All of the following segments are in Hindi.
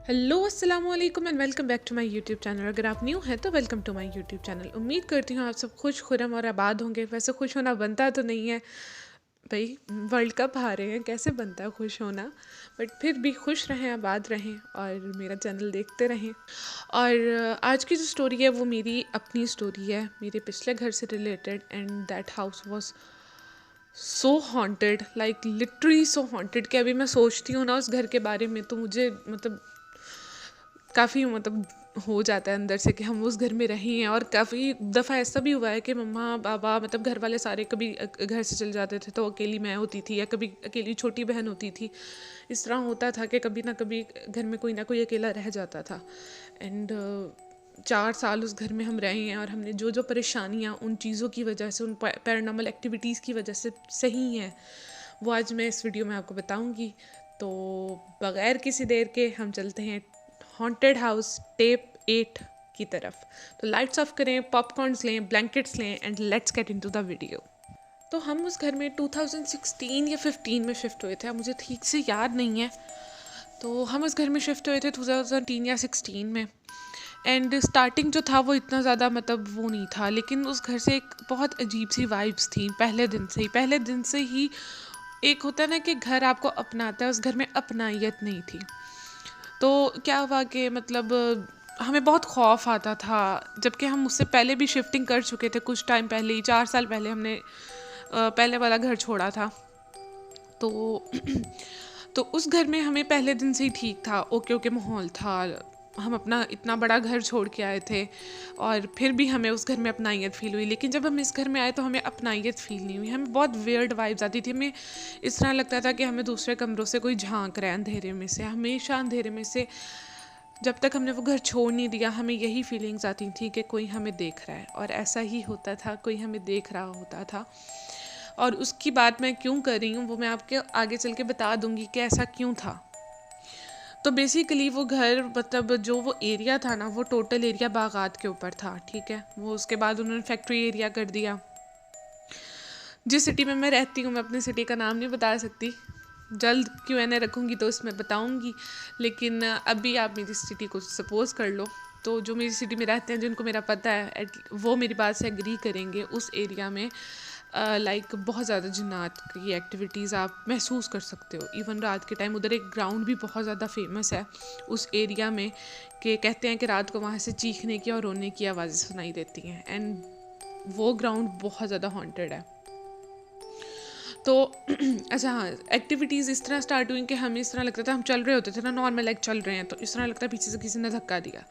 हेलो अस्सलाम वालेकुम and welcome back to my YouTube channel. अगर आप न्यू हैं तो welcome to my YouTube channel. उम्मीद करती हूँ आप सब खुश खुरम और आबाद होंगे। वैसे खुश होना बनता तो नहीं है भाई, वर्ल्ड कप हारे हैं, कैसे बनता है खुश होना। बट फिर भी खुश रहें, आबाद रहें और मेरा चैनल देखते रहें। और आज की जो स्टोरी है वो मेरी अपनी स्टोरी है, मेरे पिछले घर से related. And that house was so haunted, like literally so haunted कि अभी मैं सोचती हूँ ना उस घर के बारे में तो मुझे काफ़ी हो जाता है अंदर से कि हम उस घर में रहे हैं। और काफ़ी दफ़ा ऐसा भी हुआ है कि मम्मा पापा घर वाले सारे कभी घर से चले जाते थे तो अकेली मैं होती थी या कभी अकेली छोटी बहन होती थी। इस तरह होता था कि कभी ना कभी घर में कोई ना कोई अकेला रह जाता था। एंड 4 साल उस घर में हम रहे हैं और हमने जो जो परेशानियाँ उन चीज़ों की वजह से, उन पैरानॉर्मल एक्टिविटीज़ की वजह से सही हैं, वो आज मैं इस वीडियो में आपको बताऊंगी। तो बग़ैर किसी देर के हम चलते हैं हॉन्टेड हाउस टेप 8 की तरफ। तो लाइट्स ऑफ करें, पॉपकॉर्न्स लें, ब्लैंकेट्स लें and let's get into the video. तो हम उस घर में 2016 या 15 में शिफ्ट हुए थे, अब मुझे ठीक से याद नहीं है। तो हम उस घर में शिफ्ट हुए थे 2013 या 16 में। एंड स्टार्टिंग जो था वो इतना ज़्यादा वो नहीं था, लेकिन उस घर से एक बहुत अजीब सी वाइब्स थी पहले दिन से ही। एक होता है ना कि घर आपको अपनाता है, उस घर में अपनायत नहीं थी। तो क्या हुआ कि हमें बहुत खौफ आता था, जबकि हम उससे पहले भी शिफ्टिंग कर चुके थे। कुछ टाइम पहले ही, 4 साल पहले हमने पहले वाला घर छोड़ा था। तो तो उस घर में हमें पहले दिन से ही ठीक था, ओके ओके माहौल था। हम अपना इतना बड़ा घर छोड़ के आए थे और फिर भी हमें उस घर में अपनाइत फ़ील हुई। लेकिन जब हम इस घर में आए तो हमें अपनाइत फ़ील नहीं हुई, हमें बहुत वियर्ड वाइब्स आती थी। हमें इस तरह लगता था कि हमें दूसरे कमरों से कोई झांक रहा है अंधेरे में से, हमेशा अंधेरे में से। जब तक हमने वो घर छोड़ नहीं दिया हमें यही फीलिंग्स आती थी कि कोई हमें देख रहा है। और ऐसा ही होता था, कोई हमें देख रहा होता था। और उसकी बात मैं क्यों कर रही हूँ वो मैं आपके आगे चल के बता दूँगी कि ऐसा क्यों था। तो बेसिकली वो घर जो वो एरिया था ना, वो टोटल एरिया बागात के ऊपर था, ठीक है। वो उसके बाद उन्होंने फैक्ट्री एरिया कर दिया। जिस सिटी में मैं रहती हूँ, मैं अपनी सिटी का नाम नहीं बता सकती, जल्द Q&A रखूँगी तो उसमें बताऊँगी। लेकिन अभी आप मेरी सिटी को सपोज़ कर लो। तो जो मेरी सिटी में रहते हैं, जिनको मेरा पता है, वो मेरी बात से एग्री करेंगे। उस एरिया में लाइक बहुत ज़्यादा जिन्नात की एक्टिविटीज़ आप महसूस कर सकते हो। इवन रात के टाइम उधर एक ग्राउंड भी बहुत ज़्यादा फेमस है उस एरिया में, कि कहते हैं कि रात को वहाँ से चीखने की और रोने की आवाज़ें सुनाई देती हैं। एंड वो ग्राउंड बहुत ज़्यादा हॉन्टेड है। तो अच्छा हाँ, एक्टिविटीज़ इस तरह स्टार्ट हुई कि हमें इस तरह लगता था, हम चल रहे होते थे ना नॉर्मल, लाइक चल रहे हैं, तो इस तरह लगता है पीछे से किसी ने धक्का दिया,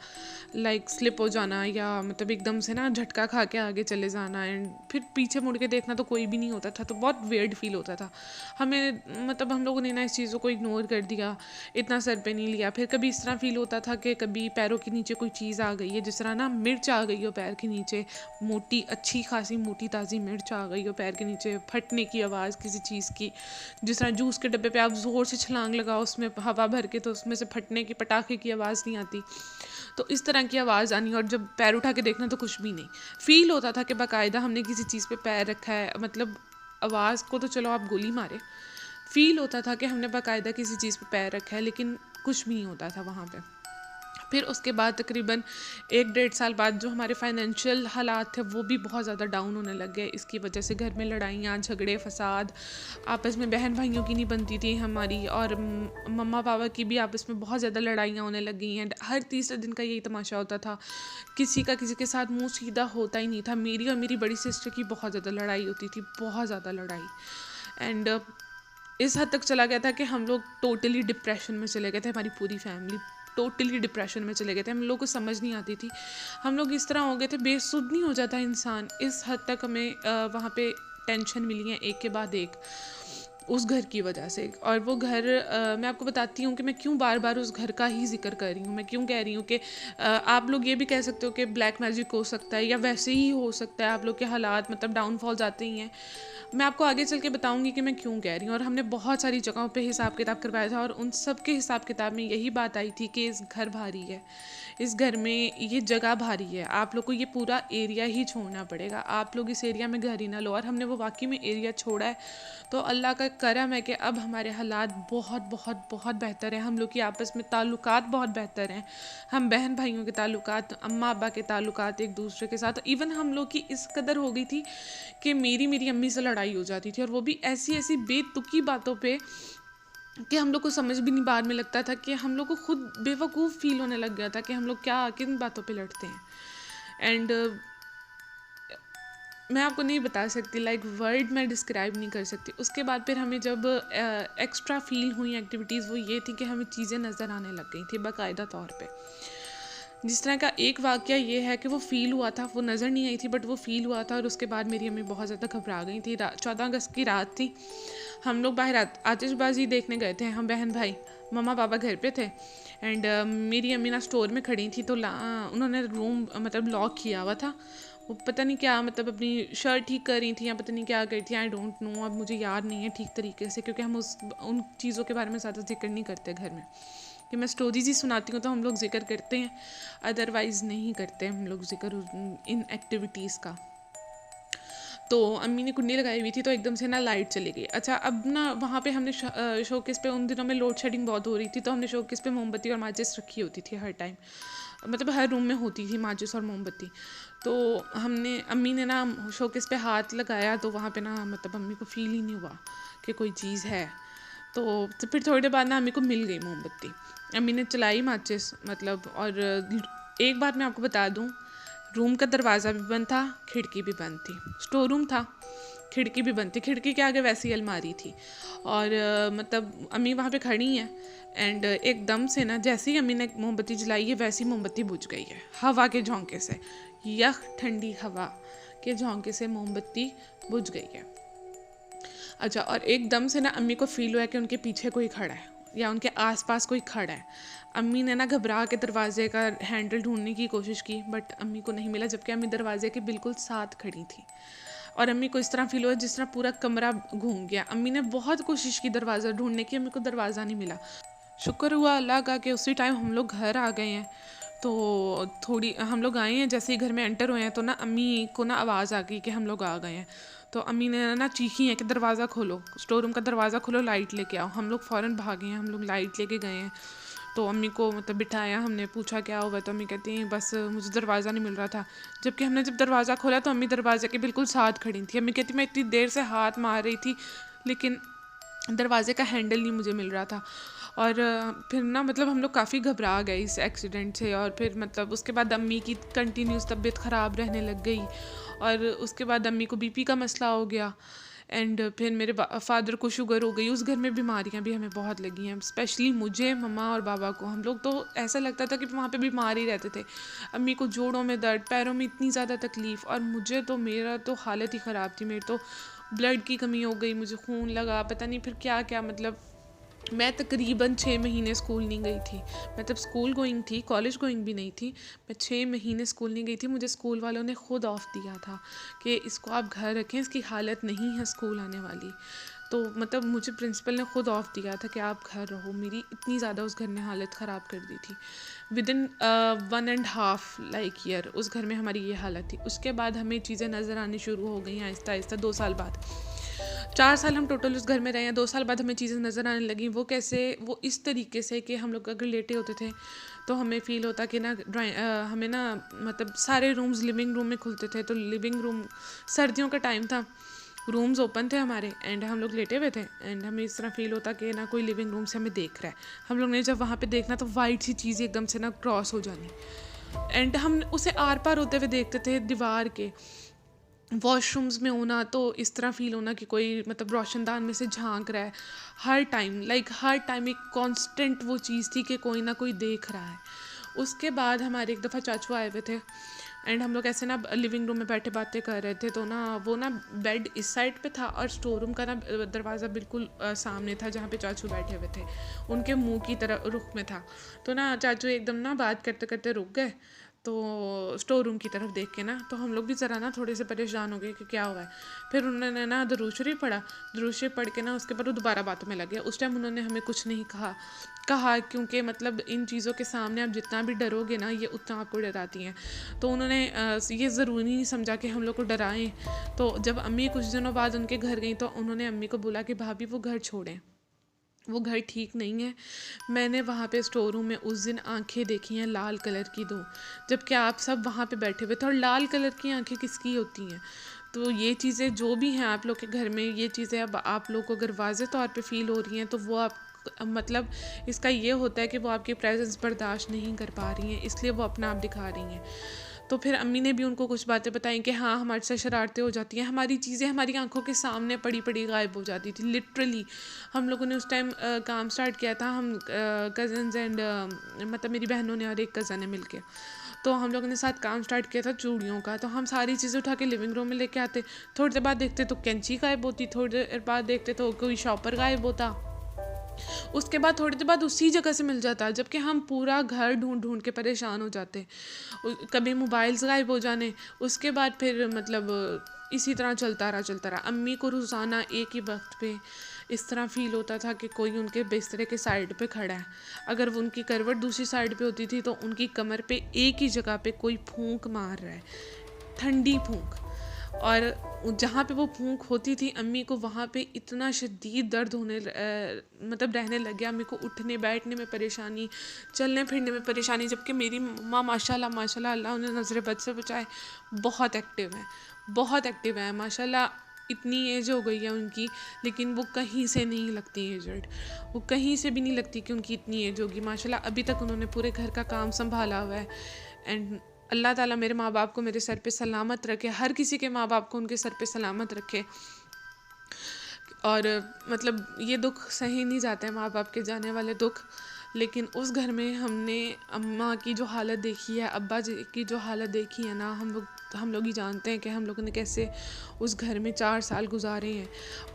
लाइक स्लिप हो जाना, या एकदम से ना झटका खा के आगे चले जाना। एंड फिर पीछे मुड़ के देखना तो कोई भी नहीं होता था, तो बहुत वियर्ड फील होता था हमें। हम लोगों ने ना इस चीज़ों को इग्नोर कर दिया, इतना सर पे नहीं लिया। फिर कभी इस तरह फील होता था कि कभी पैरों के नीचे कोई चीज़ आ गई है, जिस तरह ना मिर्च आ गई हो पैर के नीचे, मोटी अच्छी खासी मोटी ताज़ी मिर्च आ गई हो पैर के नीचे, फटने की आवाज़ किसी चीज़ की। जिस तरह जूस के डब्बे पे आप ज़ोर से छलांग लगाओ उसमें हवा भर के, तो उसमें से फटने की, पटाखे की आवाज़ नहीं आती। तो इस तरह की आवाज़ आनी, और जब पैर उठा के देखना तो कुछ भी नहीं। फील होता था कि बाकायदा हमने किसी चीज़ पे पैर रखा है। आवाज़ को तो चलो आप गोली मारे, फील होता था कि हमने बाकायदा किसी चीज़ पे पैर रखा है, लेकिन कुछ भी नहीं होता था वहाँ पे। फिर उसके बाद तकरीबन 1-1.5 साल बाद जो हमारे फाइनेंशियल हालात थे वो भी बहुत ज़्यादा डाउन होने लग गए। इसकी वजह से घर में लड़ाइयाँ, झगड़े, फसाद, आपस में बहन भाइयों की नहीं बनती थी हमारी, और मम्मा पापा की भी आपस में बहुत ज़्यादा लड़ाइयाँ होने लग गई हैं। हर तीसरे दिन का यही तमाशा होता था, किसी का किसी के साथ मुँह सीधा होता ही नहीं था। मेरी और मेरी बड़ी सिस्टर की बहुत ज़्यादा लड़ाई होती थी, बहुत ज़्यादा लड़ाई। एंड इस हद तक चला गया था कि हम लोग टोटली डिप्रेशन में चले गए थे, हमारी पूरी फैमिली टोटली डिप्रेशन में चले गए थे। हम लोग को समझ नहीं आती थी, हम लोग इस तरह हो गए थे, बेसुध नहीं हो जाता इंसान। इस हद तक हमें वहाँ पे टेंशन मिली है एक के बाद एक उस घर की वजह से। और वो घर मैं आपको बताती हूँ कि मैं क्यों बार बार उस घर का ही जिक्र कर रही हूँ। मैं क्यों कह रही हूँ कि आप लोग ये भी कह सकते हो कि ब्लैक मैजिक हो सकता है, या वैसे ही हो सकता है, आप लोग के हालात डाउनफॉल्स आते ही हैं। मैं आपको आगे चल के बताऊंगी कि मैं क्यों कह रही हूँ। और हमने बहुत सारी जगहों पे हिसाब किताब करवाया था, और उन सब के हिसाब किताब में यही बात आई थी कि इस घर भारी है, इस घर में ये जगह भारी है, आप लोग को ये पूरा एरिया ही छोड़ना पड़ेगा, आप लोग इस एरिया में घर ही ना लो। और हमने वो वाकई में एरिया छोड़ा है। तो अल्लाह का करम है कि अब हमारे हालात बहुत बहुत बहुत बेहतर हैं। हम लोग की आपस में ताल्लुकात बहुत बेहतर हैं। हम बहन भाइयों के ताल्लुकात, अम्मा अब्बा के ताल्लुकात एक दूसरे के साथ, इवन हम लोग की इस कदर हो गई थी कि मेरी अम्मी से लड़ाई हो जाती थी, और वो भी ऐसी ऐसी बेतुकी बातों पे कि हम लोग को समझ भी नहीं, बाद में लगता था कि हम लोग को खुद बेवकूफ़ फील होने लग गया था कि हम लोग क्या किन बातों पे लड़ते हैं। एंड मैं आपको नहीं बता सकती, लाइक वर्ड में डिस्क्राइब नहीं कर सकती। उसके बाद फिर हमें जब एक्स्ट्रा फील हुई एक्टिविटीज़, वो ये थी कि हमें चीज़ें नज़र आने लग गई थी बाकायदा तौर पे। जिस तरह का एक वाक़या ये है कि वो फ़ील हुआ था, वो नज़र नहीं आई थी बट वो फ़ील हुआ था, और उसके बाद मेरी अम्मी बहुत ज़्यादा घबरा गई थी। 14 अगस्त की रात थी, हम लोग बाहर आतिशबाज़ी देखने गए थे, हम बहन भाई, मम्मा पापा घर पे थे। एंड मेरी अम्मी ना स्टोर में खड़ी थी, तो उन्होंने रूम मतलब लॉक किया हुआ था। वो पता नहीं क्या, मतलब अपनी शर्ट ठीक कर रही थी या पता नहीं क्या कर रही थी, आई डोंट नो, अब मुझे याद नहीं है ठीक तरीके से, क्योंकि हम उन चीज़ों के बारे में ज़्यादा जिक्र नहीं करते घर में। कि मैं स्टोरीज ही सुनाती हूँ तो हम लोग जिक्र करते हैं, अदरवाइज़ नहीं करते हम लोग जिक्र इन एक्टिविटीज़ का। तो अम्मी ने कुंडी लगाई हुई थी, तो एकदम से ना लाइट चली गई। अच्छा, अब ना वहाँ पे हमने शोकेस पे, उन दिनों में लोड शेडिंग बहुत हो रही थी, तो हमने शोकेस पे मोमबत्ती और माचिस रखी होती थी हर टाइम, मतलब हर रूम में होती थी माचिस और मोमबत्ती। तो अम्मी ने ना शोकेस पे हाथ लगाया, तो वहाँ पे ना मतलब अम्मी को फील ही नहीं हुआ कि कोई चीज़ है। तो फिर थोड़ी देर बाद ना अम्मी को मिल गई मोमबत्ती, अम्मी ने चलाई माचिस, मतलब। और एक बात मैं आपको बता दूँ, रूम का दरवाज़ा भी बंद था, खिड़की भी बंद थी। स्टोर रूम था, खिड़की भी बंद थी, खिड़की के आगे वैसी अलमारी थी। और मतलब अम्मी वहाँ पे खड़ी हैं, एंड एकदम से ना जैसे ही अम्मी ने मोमबत्ती जलाई है, वैसी मोमबत्ती बुझ गई है हवा के झोंके से। यह ठंडी हवा के झोंके से मोमबत्ती बुझ गई है। अच्छा, और एकदम से ना अम्मी को फील हुआ कि उनके पीछे कोई खड़ा है या उनके आसपास कोई खड़ा है। अम्मी ने ना घबरा के दरवाजे का हैंडल ढूंढने की कोशिश की, बट अम्मी को नहीं मिला, जबकि अम्मी दरवाजे के बिल्कुल साथ खड़ी थी। और अम्मी को इस तरह फील हुआ जिस तरह पूरा कमरा घूम गया। अम्मी ने बहुत कोशिश की दरवाज़ा ढूंढने की, अम्मी को दरवाज़ा नहीं मिला। शुक्र हुआ अल्लाह का कि उसी टाइम हम लोग घर आ गए हैं। तो थोड़ी हम लोग आए हैं, जैसे ही घर में एंटर हुए हैं, तो ना अम्मी को ना आवाज़ आ गई कि हम लोग आ गए हैं। तो अम्मी ने ना चीखी है कि दरवाज़ा खोलो, स्टोर रूम का दरवाज़ा खोलो, लाइट लेके आओ। हम लोग फ़ौरन भागे हैं, हम लोग लाइट लेके गए हैं। तो अम्मी को मतलब बिठाया, हमने पूछा क्या हुआ, तो अम्मी कहती हैं बस मुझे दरवाज़ा नहीं मिल रहा था। जबकि हमने जब दरवाज़ा खोला तो अम्मी दरवाजे के बिल्कुल साथ खड़ी थी। अम्मी कहती मैं इतनी देर से हाथ मार रही थी, लेकिन दरवाजे का हैंडल नहीं मुझे मिल रहा था। और फिर ना मतलब हम लोग काफ़ी घबरा गए इस एक्सीडेंट से। और फिर मतलब उसके बाद अम्मी की कंटिन्यूस तबीयत ख़राब रहने लग गई, और उसके बाद अम्मी को बीपी का मसला हो गया। एंड फिर मेरे फादर को शुगर हो गई। उस घर में बीमारियां भी हमें बहुत लगी हैं, स्पेशली मुझे, मम्मा और बाबा को। हम लोग तो ऐसा लगता था कि वहाँ पे बीमार ही रहते थे। अम्मी को जोड़ों में दर्द, पैरों में इतनी ज़्यादा तकलीफ़, और मुझे तो मेरा तो हालत ही ख़राब थी। मेरी तो ब्लड की कमी हो गई, मुझे खून लगा, पता नहीं फिर क्या क्या। मतलब मैं तकरीबन 6 महीने स्कूल नहीं गई थी। मतलब स्कूल गोइंग थी, कॉलेज गोइंग भी नहीं थी। मैं 6 महीने स्कूल नहीं गई थी। मुझे स्कूल वालों ने ख़ुद ऑफ दिया था कि इसको आप घर रखें, इसकी हालत नहीं है स्कूल आने वाली। तो मतलब मुझे प्रिंसिपल ने ख़ुद ऑफ दिया था कि आप घर रहो। मेरी इतनी ज़्यादा उस घर ने हालत ख़राब कर दी थी। विदिन 1.5 लाइक ईयर उस घर में हमारी ये हालत थी। उसके बाद हमें चीज़ें नज़र आनी शुरू हो गई आहिस्ता आहिस्ता। 2 साल बाद, 4 साल हम टोटल उस घर में रहे हैं। 2 साल बाद हमें चीज़ें नज़र आने लगी। वो कैसे, वो इस तरीके से कि हम लोग अगर लेटे होते थे तो हमें फ़ील होता कि ना हमें ना मतलब सारे रूम्स लिविंग रूम में खुलते थे। तो लिविंग रूम, सर्दियों का टाइम था, रूम्स ओपन थे हमारे, एंड हम लोग लेटे हुए थे, एंड हमें इस तरह फ़ील होता कि ना कोई लिविंग रूम से हमें देख रहा है। हम लोग ने जब वहाँ पे देखना तो वाइट सी चीज़ एकदम से ना क्रॉस हो जानी, एंड हम उसे आर पार होते हुए देखते थे दीवार के। वॉशरूम्स में होना तो इस तरह फ़ील होना कि कोई मतलब रोशनदान में से झांक रहा है। हर टाइम, लाइक हर टाइम एक कांस्टेंट वो चीज़ थी कि कोई ना कोई देख रहा है। उसके बाद हमारे एक दफ़ा चाचू आए हुए थे, एंड हम लोग ऐसे ना लिविंग रूम में बैठे बातें कर रहे थे। तो ना वो ना बेड इस साइड पे था, और स्टोर रूम का ना दरवाज़ा बिल्कुल सामने था जहाँ पे चाचू बैठे हुए थे, उनके मुंह की तरफ रुख में था। तो ना चाचू एकदम ना बात करते करते रुक गए। तो स्टोर रूम की तरफ देख के ना, तो हम लोग भी ज़रा ना थोड़े से परेशान हो गए कि क्या हुआ है। फिर उन्होंने ना दुरूद शरीफ पढ़ा, दुरूद शरीफ पढ़ के ना उसके बाद वो दोबारा बातों में लग गया। उस टाइम उन्होंने हमें कुछ नहीं कहा क्योंकि मतलब इन चीज़ों के सामने आप जितना भी डरोगे ना, ये उतना आपको डराती हैं। तो उन्होंने ये ज़रूरी नहीं समझा कि हम लोग को डराएं। तो जब अम्मी कुछ दिनों बाद उनके घर गई, तो उन्होंने अम्मी को बोला कि भाभी वो घर छोड़ें, वो घर ठीक नहीं है। मैंने वहाँ पे स्टोर रूम में उस दिन आंखें देखी हैं लाल कलर की 2, जबकि आप सब वहाँ पे बैठे हुए थे, और लाल कलर की आंखें किसकी होती हैं? तो ये चीज़ें जो भी हैं आप लोग के घर में, ये चीज़ें अब आप लोग को अगर वाज़े तौर पे फ़ील हो रही हैं, तो वो आप मतलब इसका ये होता है कि वो आपकी प्रेजेंस बर्दाश्त नहीं कर पा रही हैं, इसलिए वो अपना आप दिखा रही हैं। तो फिर अम्मी ने भी उनको कुछ बातें बताई कि हाँ, हमारे साथ शरारतें हो जाती हैं, हमारी चीज़ें हमारी आंखों के सामने पड़ी पड़ी गायब हो जाती थी लिटरली। हम लोगों ने उस टाइम काम स्टार्ट किया था, हम कज़न्स एंड मतलब मेरी बहनों ने और एक कज़न ने मिलके, तो हम लोगों ने साथ काम स्टार्ट किया था चूड़ियों का। तो हम सारी चीज़ें उठा के लिविंग रूम में लेके आते, थोड़ी देर बाद देखते तो कैंची गायब होती, थोड़ी देर बाद देखते तो कोई शॉपर गायब होता, उसके बाद थोड़ी देर बाद उसी जगह से मिल जाता, जबकि हम पूरा घर ढूंढ ढूंढ के परेशान हो जाते। कभी मोबाइल्स गायब हो जाने, उसके बाद फिर मतलब इसी तरह चलता रहा। अम्मी को रोज़ाना एक ही वक्त पे इस तरह फ़ील होता था कि कोई उनके बिस्तरे के साइड पे खड़ा है। अगर वो उनकी करवट दूसरी साइड पे होती थी, तो उनकी कमर पे एक ही जगह पे कोई फूंक मार रहा है, ठंडी फूंक। और जहाँ पे वो फूंक होती थी, अम्मी को वहाँ पे इतना शदीद दर्द मतलब रहने लग गया। अम्मी को उठने बैठने में परेशानी, चलने फिरने में परेशानी, जबकि मेरी मम्मा माशाल्लाह माशाल्लाह, अल्लाह उन्हें नज़र बद से बचाए, बहुत एक्टिव है माशाल्लाह। इतनी एज हो गई है उनकी, लेकिन वो कहीं से नहीं लगती एजड, वो कहीं से भी नहीं लगती कि उनकी इतनी एज होगी माशाल्लाह। अभी तक उन्होंने पूरे घर का काम संभाला हुआ है। एंड अल्लाह ताला मेरे माँ बाप को मेरे सर पे सलामत रखे, हर किसी के माँ बाप को उनके सर पे सलामत रखे। और मतलब ये दुख सही नहीं जाते हैं, माँ बाप के जाने वाले दुख। लेकिन उस घर में हमने अम्मा की जो हालत देखी है, अब्बा जी की जो हालत देखी है ना, हम लोग ही जानते हैं कि हम लोगों ने कैसे उस घर में 4 साल गुजारे हैं।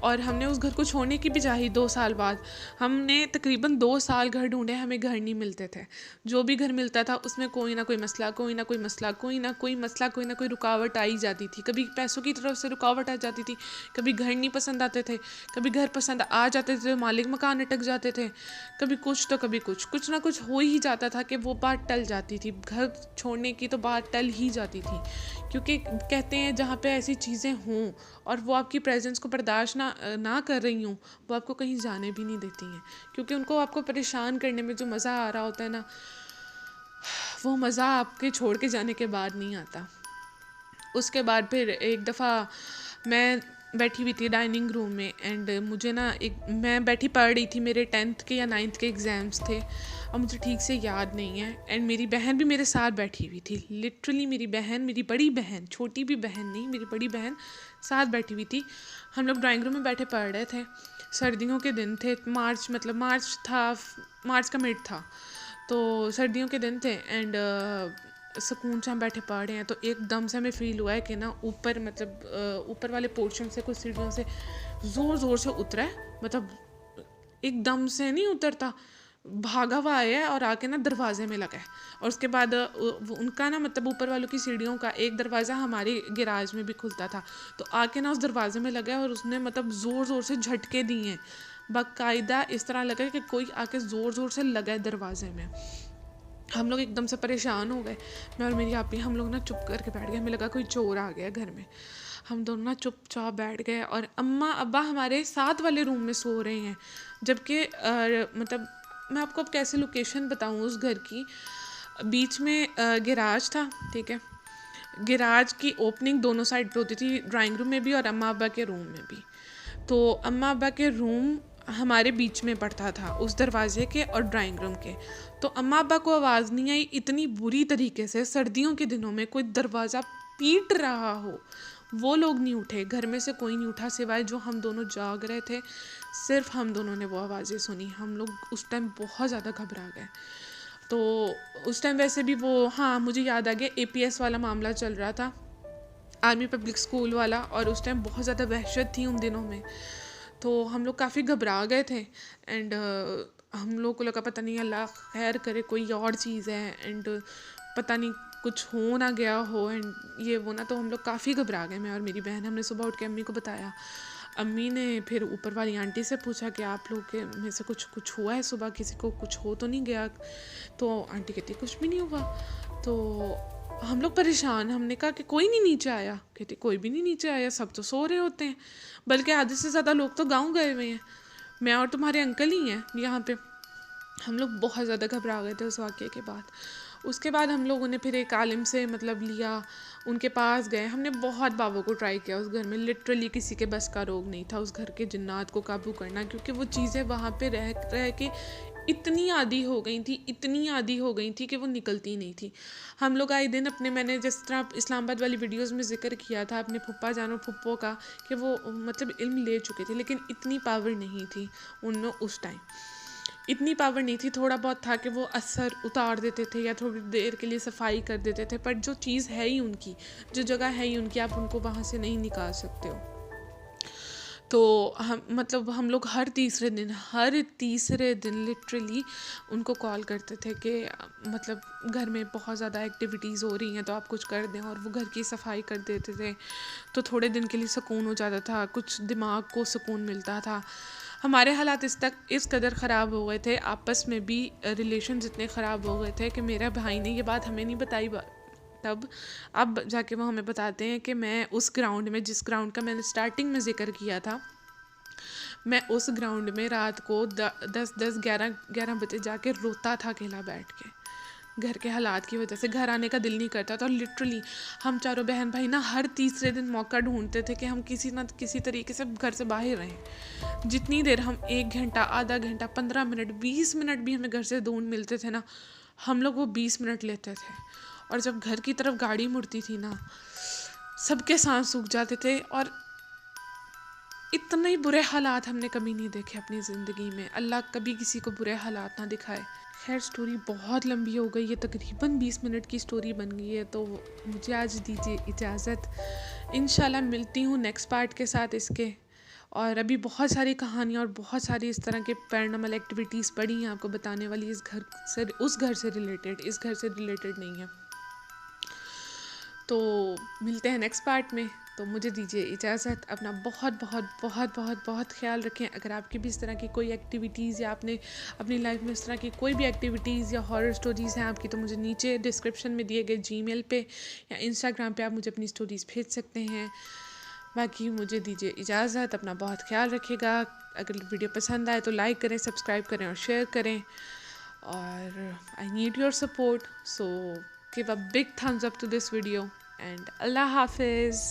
और हमने उस घर को छोड़ने की भी चाही 2 साल बाद। हमने तकरीबन 2 साल घर ढूंढे, हमें घर नहीं मिलते थे। जो भी घर मिलता था उसमें कोई ना कोई मसला, कोई ना कोई रुकावट आई जाती थी। कभी पैसों की तरफ से रुकावट आ जाती थी, कभी घर नहीं पसंद आते थे, कभी घर पसंद आ जाते थे, मालिक मकान अटक जाते थे, कभी कुछ तो कभी कुछ ना कुछ हो ही जाता था कि वो बात टल जाती थी। घर छोड़ने की तो बात टल ही जाती थी, क्योंकि कहते हैं जहाँ पे ऐसी चीज़ें हों और वो आपकी प्रेजेंस को बर्दाश्त ना कर रही हूँ, वो आपको कहीं जाने भी नहीं देती हैं, क्योंकि उनको आपको परेशान करने में जो मज़ा आ रहा होता है ना, वो मज़ा आपके छोड़ के जाने के बाद नहीं आता। उसके बाद फिर एक दफ़ा मैं बैठी हुई थी डाइनिंग रूम में, एंड मुझे ना मैं बैठी पढ़ रही थी, मेरे 10th के या 9th के एग्ज़ाम्स थे, अब मुझे ठीक से याद नहीं है। एंड मेरी बहन भी मेरे साथ बैठी हुई थी, लिटरली मेरी बड़ी बहन, छोटी भी बहन नहीं, मेरी बड़ी बहन साथ बैठी हुई थी। हम लोग ड्राइंग रूम में बैठे पढ़ रहे थे, सर्दियों के दिन थे, मार्च का मिड था, तो सर्दियों के दिन थे। एंड सुकून से हम बैठे पढ़ रहे हैं, तो एकदम से हमें फ़ील हुआ है कि ना ऊपर मतलब ऊपर वाले पोर्शन से कुछ सीढ़ियों से ज़ोर से उतरा है, मतलब एकदम से नहीं उतरता, भागा हुआ आया है और आके ना दरवाजे में लगा है। और उसके बाद उनका ना मतलब ऊपर वालों की सीढ़ियों का एक दरवाज़ा हमारे गैराज में भी खुलता था, तो आके ना उस दरवाजे में लगा है और उसने मतलब ज़ोर से झटके दिए हैं, बाकायदा इस तरह लगा कि कोई आके ज़ोर से लगा है दरवाजे में। हम लोग एकदम से परेशान हो गए, मैं और मेरी आपी, हम लोग ना चुप करके बैठ गए, हमें लगा कोई चोर आ गया घर में। हम दोनों ना चुपचाप बैठ गए, और अम्मा अब्बा हमारे साथ वाले रूम में सो रहे हैं, जबकि मतलब मैं आपको अब कैसे लोकेशन बताऊँ उस घर की। बीच में गैराज था, ठीक है, गैराज की ओपनिंग दोनों साइड पे होती थी, ड्राइंग रूम में भी और अम्मा अब्बा के रूम में भी। तो अम्मा अब्बा के रूम हमारे बीच में पड़ता था, उस दरवाजे के और ड्राइंग रूम के। तो अम्मा अब्बा को आवाज़ नहीं आई, इतनी बुरी तरीके से सर्दियों के दिनों में कोई दरवाज़ा पीट रहा हो, वो लोग नहीं उठे, घर में से कोई नहीं उठा, सिवाय जो हम दोनों जाग रहे थे, सिर्फ हम दोनों ने वो आवाज़ें सुनी। हम लोग उस टाइम बहुत ज़्यादा घबरा गए। तो उस टाइम वैसे भी वो, हाँ मुझे याद आ गया, APS वाला मामला चल रहा था, आर्मी पब्लिक स्कूल वाला, और उस टाइम बहुत ज़्यादा वहशत थी उन दिनों में, तो हम लोग काफ़ी घबरा गए थे। एंड हम लोग को लगा पता नहीं अल्लाह खैर करे कोई और चीज़ है। एंड पता नहीं कुछ हो ना गया हो एंड ये वो ना। तो हम लोग काफ़ी घबरा गए, मैं और मेरी बहन। हमने सुबह उठ के अम्मी को बताया। अम्मी ने फिर ऊपर वाली आंटी से पूछा कि आप लोग के में से कुछ हुआ है सुबह, किसी को कुछ हो तो नहीं गया? तो आंटी कहती कुछ भी नहीं हुआ। तो हम लोग परेशान, हमने कहा कि कोई नहीं नीचे आया? कहती कोई भी नहीं नीचे आया, सब तो सो रहे होते हैं, बल्कि आधे से ज़्यादा लोग तो गाँव गए हुए हैं, मैं और तुम्हारे अंकल ही हैं यहाँ पे। हम लोग बहुत ज़्यादा घबरा गए थे उस वाक़ये के बाद। उसके बाद हम लोगों ने फिर एक आलिम से मतलब लिया, उनके पास गए। हमने बहुत बाबा को ट्राई किया उस घर में, लिटरली किसी के बस का रोग नहीं था उस घर के जिन्नात को काबू करना, क्योंकि वो चीज़ें वहाँ पे रह रह के इतनी आदी हो गई थी, इतनी आदी हो गई थी कि वो निकलती नहीं थी। हम लोग आए दिन अपने, मैंने जिस तरह इस्लामाबाद वाली वीडियोस में ज़िक्र किया था अपने फुप्पा जानो फुप्पो का, कि वो मतलब इल्म ले चुके थे, लेकिन इतनी पावर नहीं थी उनमें उस टाइम। इतनी पावर नहीं थी, थोड़ा बहुत था कि वो असर उतार देते थे या थोड़ी देर के लिए सफाई कर देते थे, पर जो चीज़ है ही उनकी, जो जगह है ही उनकी, आप उनको वहाँ से नहीं निकाल सकते हो। तो हम लोग हर तीसरे दिन लिटरली उनको कॉल करते थे कि मतलब घर में बहुत ज़्यादा एक्टिविटीज़ हो रही हैं तो आप कुछ कर दें, और वो घर की सफाई कर देते थे। तो थोड़े दिन के लिए सुकून हो जाता था, कुछ दिमाग को सुकून मिलता था। हमारे हालात इस कदर ख़राब हो गए थे, आपस में भी रिलेशंस इतने ख़राब हो गए थे कि मेरा भाई ने ये बात हमें नहीं बताई तब, अब जाके वो हमें बताते हैं कि मैं उस ग्राउंड में, जिस ग्राउंड का मैंने स्टार्टिंग में ज़िक्र किया था, मैं उस ग्राउंड में रात को 11 बजे जाके रोता था अकेला बैठ के, घर के हालात की वजह से। घर आने का दिल नहीं करता था, और लिटरली हम चारों बहन भाई ना हर तीसरे दिन मौका ढूंढते थे कि हम किसी ना किसी तरीके से घर से बाहर रहें। जितनी देर हम 1 घंटा, आधा घंटा, 15 मिनट, 20 मिनट भी हमें घर से दूर मिलते थे ना, हम लोग वो 20 मिनट लेते थे। और जब घर की तरफ गाड़ी मुड़ती थी ना, सबके सांस सूख जाते थे। और इतने बुरे हालात हमने कभी नहीं देखे अपनी ज़िंदगी में। अल्लाह कभी किसी को बुरे हालात ना दिखाए। खैर, स्टोरी बहुत लंबी हो गई है, तकरीबन 20 मिनट की स्टोरी बन गई है, तो मुझे आज दीजिए इजाज़त। इंशाल्लाह मिलती हूँ नेक्स्ट पार्ट के साथ इसके। और अभी बहुत सारी कहानियाँ और बहुत सारी इस तरह के पैरानॉर्मल एक्टिविटीज़ पड़ी हैं आपको बताने वाली, उस घर से रिलेटेड, इस घर से रिलेटेड नहीं है। तो मिलते हैं नेक्स्ट पार्ट में। तो मुझे दीजिए इजाज़त। अपना बहुत बहुत बहुत बहुत बहुत ख्याल रखें। अगर आपकी भी इस तरह की कोई एक्टिविटीज़, या आपने अपनी लाइफ में इस तरह की कोई भी एक्टिविटीज़ या हॉरर स्टोरीज़ हैं आपकी, तो मुझे नीचे डिस्क्रिप्शन में दिए गए जीमेल पे या इंस्टाग्राम पे आप मुझे अपनी स्टोरीज़ भेज सकते हैं। बाकी मुझे दीजिए इजाज़त। अपना बहुत ख्याल रखिएगा। अगर वीडियो पसंद आए तो लाइक करें, सब्सक्राइब करें और शेयर करें। और I need your support, so give a big thumbs up to this video, and Allah Hafiz.